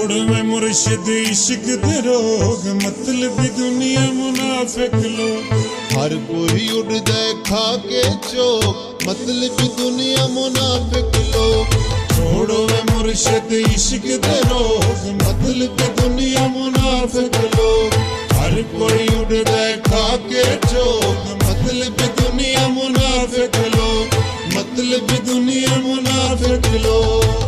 छोड़ में मुर्शिद इश्क दे रोग, मतलब दुनिया मुनाफिक लोग। हर कोई उड़ जाए खा के चोक, मतलब दुनिया मुनाफिक लोग। छोड़ो वे मुर्शिद इश्क दे रोग, मतलब दुनिया मुनाफिक लोग। हर कोई उड़ जाए खा के चोक, मतलब दुनिया मुनाफिक लोग, मतलब दुनिया मुनाफिक लोग।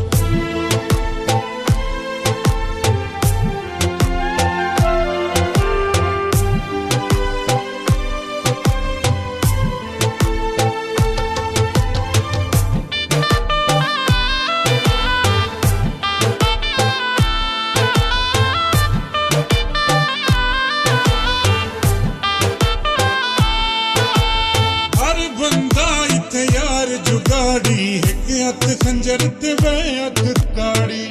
जुगाड़ी एक हथ खंजर ते वे हथ ताड़ी।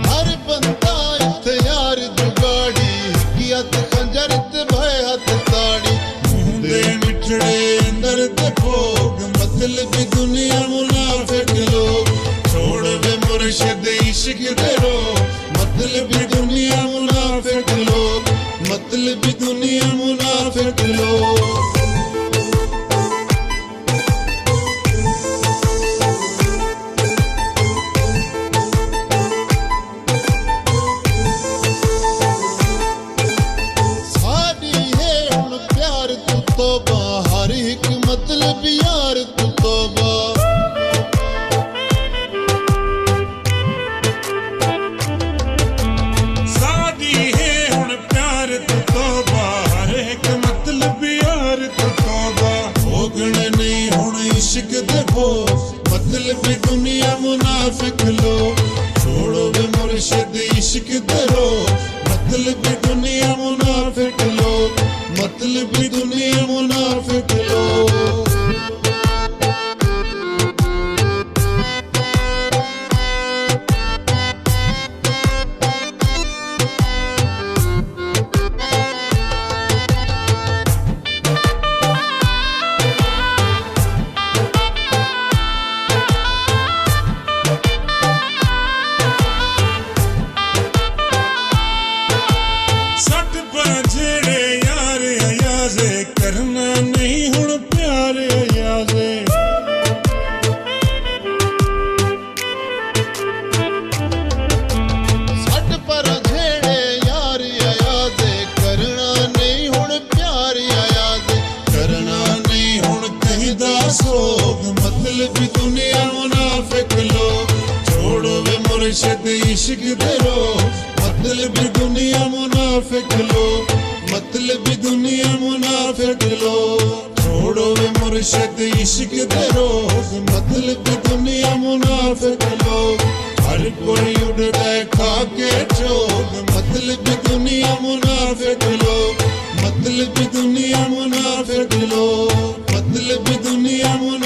हर बंदा इत्थे यार जुगाड़ी, एक हथ खंजर ते वे हथ ताड़ी। मुंदे मिठड़े अंदर ते भोग, मतलब दुनिया मुनाफिक लोग। छोड़ वे मुर्शिद इश्क दे रोग, मतलब दुनिया मुनाफिक लोग, मतलब दुनिया मुनाफिक लोग। साडी है हुण प्यार तू तौबा, हर एक मतलब यार तू तौबा। इश्क दे भोग, मतलब दुनिया मुनाफिक लोग। छोड़ो वे मुर्शिद इश्क दे रोग, मतलब दुनिया मुनाफिक लोग, मतलब दुनिया मुनाफिक लोग। करना नहीं हुण प्यार अयाज़े। सट पर झेड़े यार अयाज़े, करना नहीं हुण प्यार अयाज़े। करना नहीं हुण कहीं दा सोग, मतलब दुनिया मुनाफिक लोग। छोड़ो वे मुर्शिद इश्क दे रोग, मतलब दुनिया मुनाफिक लोग, मतलब दुनिया मुनाफिक लोग। छोड़ो वे मुर्शिद इश्क दे रोग, मतलब दुनिया मुनाफिक लोग। हर कोई उड़ जाए खा के चोग, मतलब दुनिया मुनाफिक लोग, मतलब दुनिया मुनाफिक लोग, मतलब दुनिया मुनाफिक।